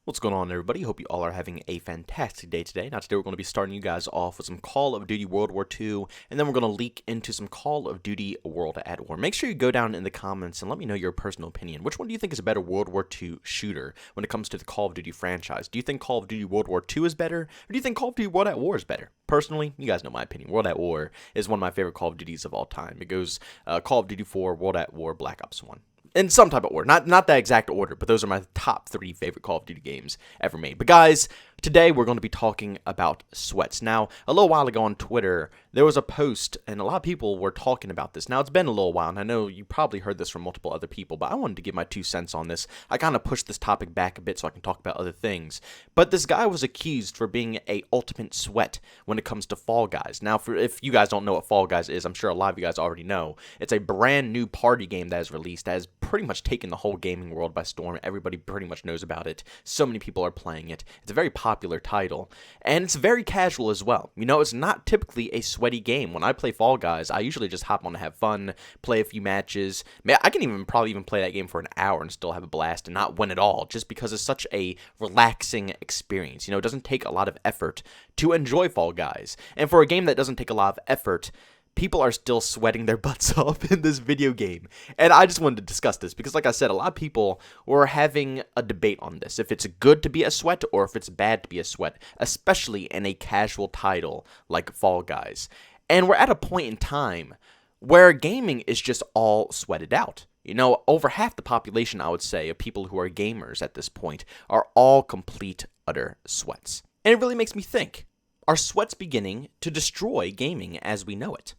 What's going on, everybody? Hope you all are having a fantastic day today. Now, today we're going to be starting you guys off with some Call of Duty World War II, and then we're going to leak into some Call of Duty World at War. Make sure you go down in the comments and let me know your personal opinion. Which one do you think is a better World War II shooter when it comes to the Call of Duty franchise? Do you think Call of Duty World War II is better, or do you think Call of Duty World at War is better? Personally, you guys know my opinion. World at War is one of my favorite Call of Duties of all time. It goes Call of Duty 4, World at War, Black Ops 1. In some type of order. Not that exact order, but those are my top 3 favorite Call of Duty games ever made. But guys, today we're going to be talking about sweats. Now, a little while ago on Twitter, there was a post, and a lot of people were talking about this. Now, it's been a little while, and I know you probably heard this from multiple other people, but I wanted to give my 2 cents on this. I kind of pushed this topic back a bit so I can talk about other things. But this guy was accused for being a ultimate sweat when it comes to Fall Guys. Now, if you guys don't know what Fall Guys is, I'm sure a lot of you guys already know. It's a brand new party game that is released that has pretty much taken the whole gaming world by storm. Everybody pretty much knows about it. So many people are playing it. It's a very popular title, and it's very casual as well. You know, it's not typically a sweaty game. When I play Fall Guys, I usually just hop on to have fun, play a few matches. Man, I can probably even play that game for an hour and still have a blast and not win at all, just because it's such a relaxing experience. You know, it doesn't take a lot of effort to enjoy Fall Guys, and for a game that doesn't take a lot of effort, people are still sweating their butts off in this video game. And I just wanted to discuss this because, like I said, a lot of people were having a debate on this. If it's good to be a sweat or if it's bad to be a sweat, especially in a casual title like Fall Guys. And we're at a point in time where gaming is just all sweated out. You know, over half the population, I would say, of people who are gamers at this point are all complete, utter sweats. And it really makes me think, are sweats beginning to destroy gaming as we know it?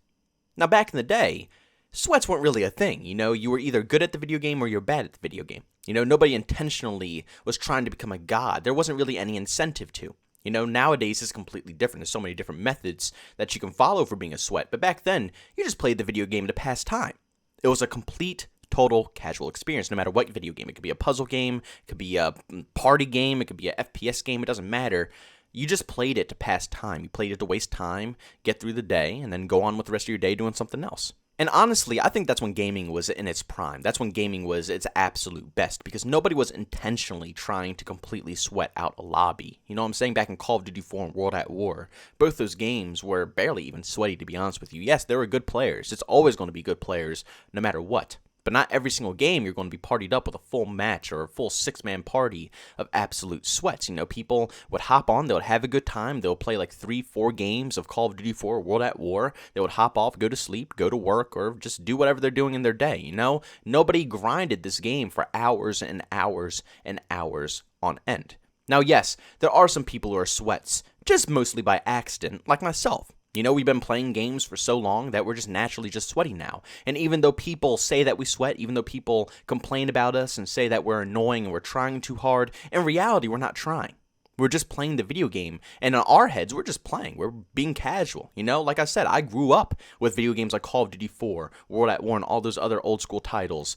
Now, back in the day, sweats weren't really a thing. You know, you were either good at the video game or you're bad at the video game. You know, nobody intentionally was trying to become a god. There wasn't really any incentive to. You know, nowadays it's completely different. There's so many different methods that you can follow for being a sweat. But back then, you just played the video game to pass time. It was a complete, total casual experience, no matter what video game. It could be a puzzle game, it could be a party game, it could be a FPS game, it doesn't matter. You just played it to pass time. You played it to waste time, get through the day, and then go on with the rest of your day doing something else. And honestly, I think that's when gaming was in its prime. That's when gaming was its absolute best, because nobody was intentionally trying to completely sweat out a lobby. You know what I'm saying? Back in Call of Duty 4 and World at War, both those games were barely even sweaty, to be honest with you. Yes, there were good players. It's always going to be good players, no matter what. But not every single game you're going to be partied up with a full match or a full 6-man party of absolute sweats. You know, people would hop on, they would have a good time, they'll play like 3-4 games of Call of Duty 4 or World at War, they would hop off, go to sleep, go to work, or just do whatever they're doing in their day, you know? Nobody grinded this game for hours and hours and hours on end. Now, yes, there are some people who are sweats, just mostly by accident, like myself. You know, we've been playing games for so long that we're just naturally just sweaty now. And even though people say that we sweat, even though people complain about us and say that we're annoying and we're trying too hard, in reality, we're not trying. We're just playing the video game. And in our heads, we're just playing. We're being casual. You know, like I said, I grew up with video games like Call of Duty 4, World at War, and all those other old school titles.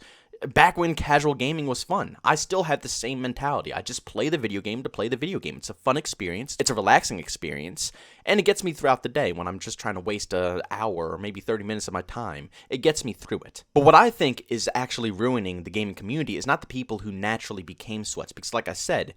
Back when casual gaming was fun, I still have the same mentality. I just play the video game to play the video game. It's a fun experience. It's a relaxing experience. And it gets me throughout the day when I'm just trying to waste an hour or maybe 30 minutes of my time. It gets me through it. But what I think is actually ruining the gaming community is not the people who naturally became sweats. Because like I said,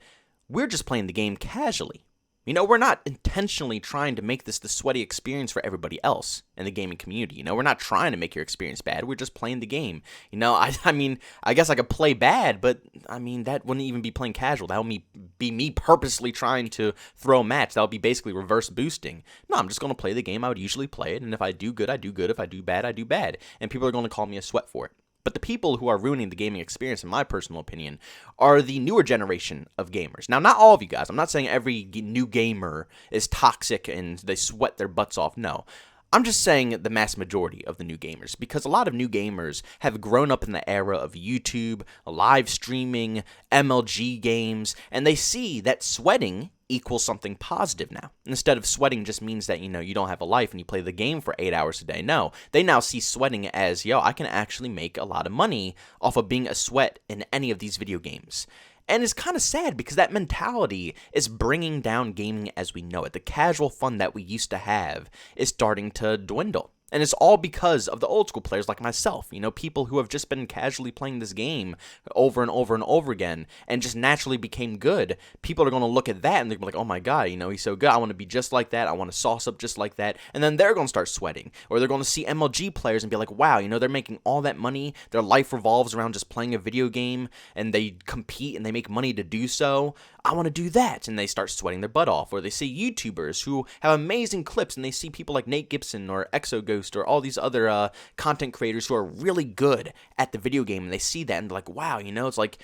we're just playing the game casually. You know, we're not intentionally trying to make this the sweaty experience for everybody else in the gaming community. You know, we're not trying to make your experience bad. We're just playing the game. You know, I mean, I guess I could play bad, but I mean, that wouldn't even be playing casual. That would be me purposely trying to throw a match. That would be basically reverse boosting. No, I'm just going to play the game I would usually play it. And if I do good, I do good. If I do bad, I do bad. And people are going to call me a sweat for it. But the people who are ruining the gaming experience, in my personal opinion, are the newer generation of gamers. Now, not all of you guys. I'm not saying every new gamer is toxic and they sweat their butts off. No. I'm just saying the mass majority of the new gamers, because a lot of new gamers have grown up in the era of YouTube, live streaming, MLG games, and they see that sweating equals something positive now. Instead of sweating just means that, you know, you don't have a life and you play the game for 8 hours a day. No, they now see sweating as, yo, I can actually make a lot of money off of being a sweat in any of these video games. And it's kind of sad because that mentality is bringing down gaming as we know it. The casual fun that we used to have is starting to dwindle. And it's all because of the old school players like myself, people who have just been casually playing this game over and over and over again and just naturally became good. People are going to look at that and they're going to be like, oh my God, he's so good. I want to be just like that. I want to sauce up just like that. And then they're going to start sweating. Or they're going to see MLG players and be like, wow, they're making all that money. Their life revolves around just playing a video game and they compete and they make money to do so. I want to do that. And they start sweating their butt off. Or they see YouTubers who have amazing clips and they see people like Nate Gibson or Exoghost or all these other content creators who are really good at the video game, and they see that and they're like, wow, it's like,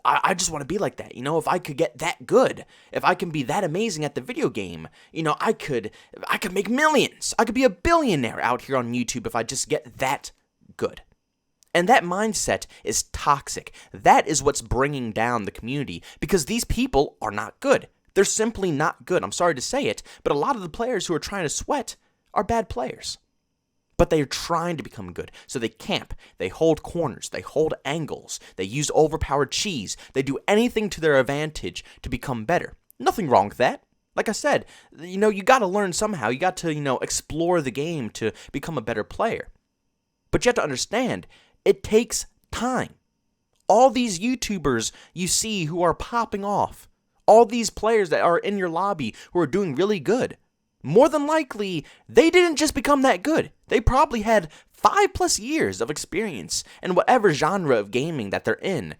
I just want to be like that. If I could get that good, if I can be that amazing at the video game, I could make millions. I could be a billionaire out here on YouTube if I just get that good. And that mindset is toxic. That is what's bringing down the community, because these people are not good. They're simply not good. I'm sorry to say it, but a lot of the players who are trying to sweat are bad players. But they're trying to become good. So they camp, they hold corners, they hold angles, they use overpowered cheese, they do anything to their advantage to become better. Nothing wrong with that. Like I said, you got to learn somehow. You got to, explore the game to become a better player. But you have to understand, it takes time. All these YouTubers you see who are popping off, all these players that are in your lobby who are doing really good, more than likely, they didn't just become that good. They probably had 5+ years of experience in whatever genre of gaming that they're in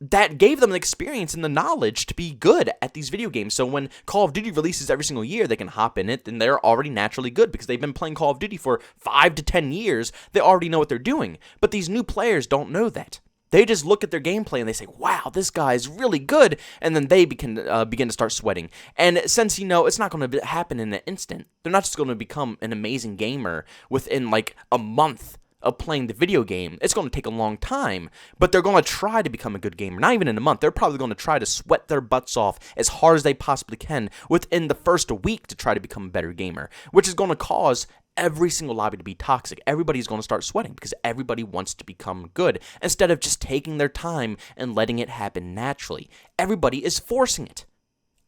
that gave them the experience and the knowledge to be good at these video games. So when Call of Duty releases every single year, they can hop in it, and they're already naturally good because they've been playing Call of Duty for 5 to 10 years. They already know what they're doing. But these new players don't know that. They just look at their gameplay and they say, wow, this guy is really good, and then they begin to start sweating. And since, it's not going to happen in an instant, they're not just going to become an amazing gamer within, like, a month of playing the video game. It's going to take a long time, but they're going to try to become a good gamer. Not even in a month. They're probably going to try to sweat their butts off as hard as they possibly can within the first week to try to become a better gamer, which is going to cause every single lobby to be toxic. Everybody's going to start sweating because everybody wants to become good instead of just taking their time and letting it happen naturally. Everybody is forcing it.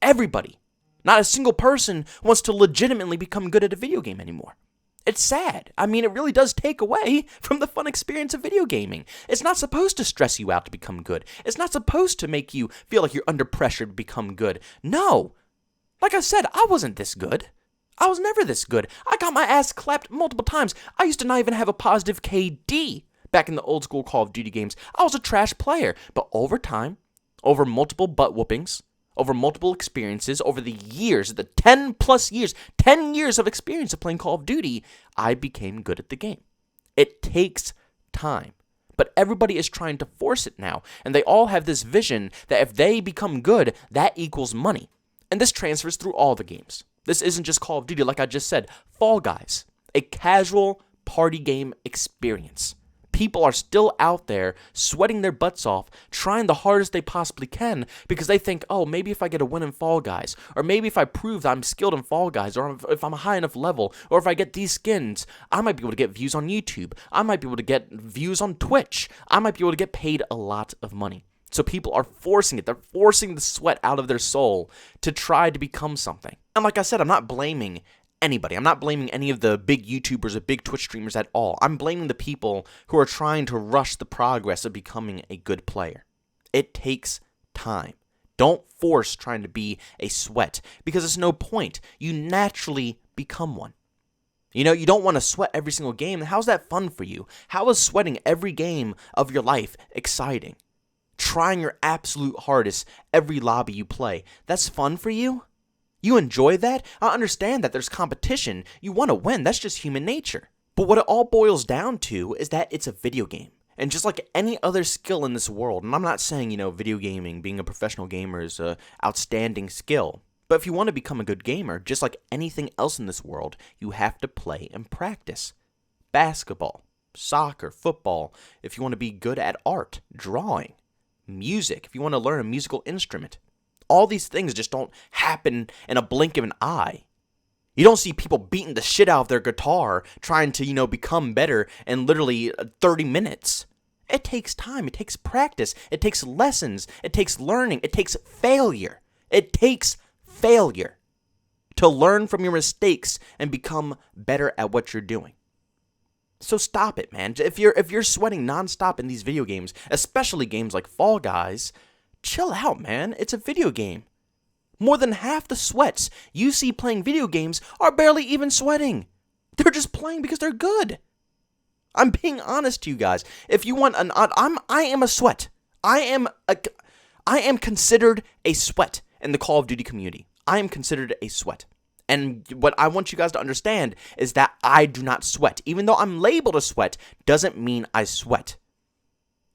Everybody. Not a single person wants to legitimately become good at a video game anymore. It's sad. I mean, it really does take away from the fun experience of video gaming. It's not supposed to stress you out to become good. It's not supposed to make you feel like you're under pressure to become good. No. Like I said, I wasn't this good. I was never this good. I got my ass clapped multiple times. I used to not even have a positive KD back in the old school Call of Duty games. I was a trash player. But over time, over multiple butt whoopings, over multiple experiences, over the years, the 10+ years, 10 years of experience of playing Call of Duty, I became good at the game. It takes time. But everybody is trying to force it now. And they all have this vision that if they become good, that equals money. And this transfers through all the games. This isn't just Call of Duty, like I just said. Fall Guys, a casual party game experience. People are still out there sweating their butts off, trying the hardest they possibly can because they think, oh, maybe if I get a win in Fall Guys, or maybe if I prove that I'm skilled in Fall Guys, or if I'm a high enough level, or if I get these skins, I might be able to get views on YouTube. I might be able to get views on Twitch. I might be able to get paid a lot of money. So people are forcing it. They're forcing the sweat out of their soul to try to become something. And like I said, I'm not blaming anybody. I'm not blaming any of the big YouTubers or big Twitch streamers at all. I'm blaming the people who are trying to rush the progress of becoming a good player. It takes time. Don't force trying to be a sweat because it's no point. You naturally become one. You don't want to sweat every single game. How's that fun for you? How is sweating every game of your life exciting? Trying your absolute hardest every lobby you play. That's fun for you? You enjoy that? I understand that there's competition. You want to win. That's just human nature. But what it all boils down to is that it's a video game. And just like any other skill in this world, and I'm not saying, video gaming, being a professional gamer is an outstanding skill. But if you want to become a good gamer, just like anything else in this world, you have to play and practice. Basketball, soccer, football, if you want to be good at art, drawing, music, if you want to learn a musical instrument. All these things just don't happen in a blink of an eye. You don't see people beating the shit out of their guitar trying to, become better in literally 30 minutes. It takes time. It takes practice. It takes lessons. It takes learning. It takes failure. It takes failure to learn from your mistakes and become better at what you're doing. So stop it, man. If you're sweating nonstop in these video games, especially games like Fall Guys, chill out, man. It's a video game. More than half the sweats you see playing video games are barely even sweating. They're just playing because they're good. I'm being honest to you guys. If you want I am a sweat. I am considered a sweat in the Call of Duty community. I am considered a sweat. And what I want you guys to understand is that I do not sweat. Even though I'm labeled a sweat, doesn't mean I sweat.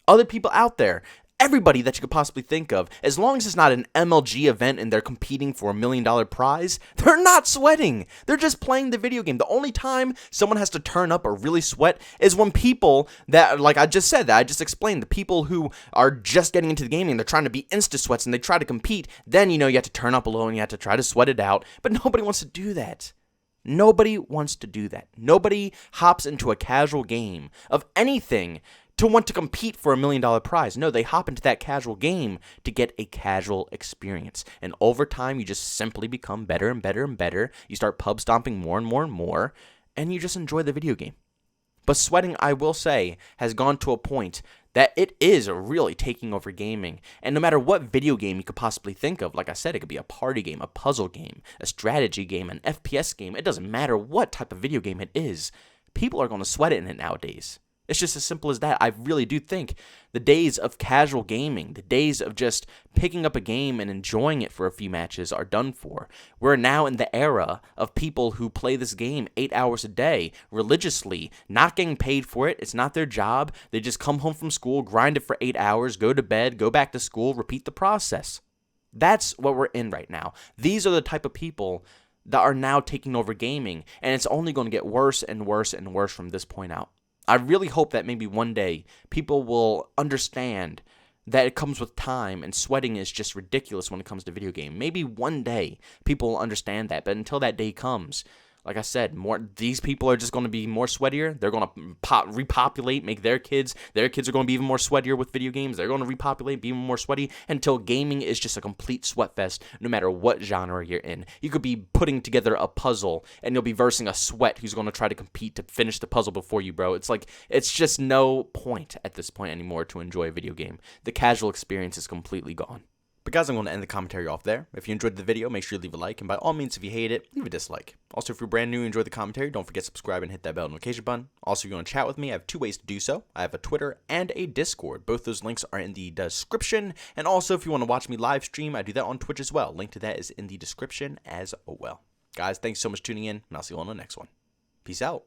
Other people out there, everybody that you could possibly think of, as long as it's not an MLG event and they're competing for $1 million prize, they're not sweating. They're just playing the video game. The only time someone has to turn up or really sweat is when people that, like I just said, that I just explained, the people who are just getting into the gaming, they're trying to be insta sweats and they try to compete, then you have to turn up a little and you have to try to sweat it out. But nobody wants to do that. Nobody wants to do that. Nobody hops into a casual game of anything to want to compete for $1 million prize. No, they hop into that casual game to get a casual experience. And over time, you just simply become better and better and better. You start pub stomping more and more and more, and you just enjoy the video game. But sweating, I will say, has gone to a point that it is really taking over gaming. And no matter what video game you could possibly think of, like I said, it could be a party game, a puzzle game, a strategy game, an FPS game. It doesn't matter what type of video game it is. People are going to sweat it in it nowadays. It's just as simple as that. I really do think the days of casual gaming, the days of just picking up a game and enjoying it for a few matches are done for. We're now in the era of people who play this game 8 hours a day, religiously, not getting paid for it. It's not their job. They just come home from school, grind it for 8 hours, go to bed, go back to school, repeat the process. That's what we're in right now. These are the type of people that are now taking over gaming, and it's only going to get worse and worse and worse from this point out. I really hope that maybe one day people will understand that it comes with time and sweating is just ridiculous when it comes to video game. Maybe one day people will understand that, but until that day comes, like I said, these people are just going to be more sweatier. They're going to repopulate, make their kids are going to be even more sweatier with video games. They're going to repopulate, be even more sweaty until gaming is just a complete sweat fest no matter what genre you're in. You could be putting together a puzzle and you'll be versing a sweat who's going to try to compete to finish the puzzle before you, bro. It's like, it's just no point at this point anymore to enjoy a video game. The casual experience is completely gone. But guys, I'm going to end the commentary off there. If you enjoyed the video, make sure you leave a like, and by all means, if you hate it, leave a dislike. Also, if you're brand new and enjoyed the commentary, don't forget to subscribe and hit that bell notification button. Also, if you want to chat with me, I have 2 ways to do so. I have a Twitter and a Discord. Both those links are in the description. And also, if you want to watch me live stream, I do that on Twitch as well. Link to that is in the description as well. Guys, thanks so much for tuning in, and I'll see you on the next one. Peace out.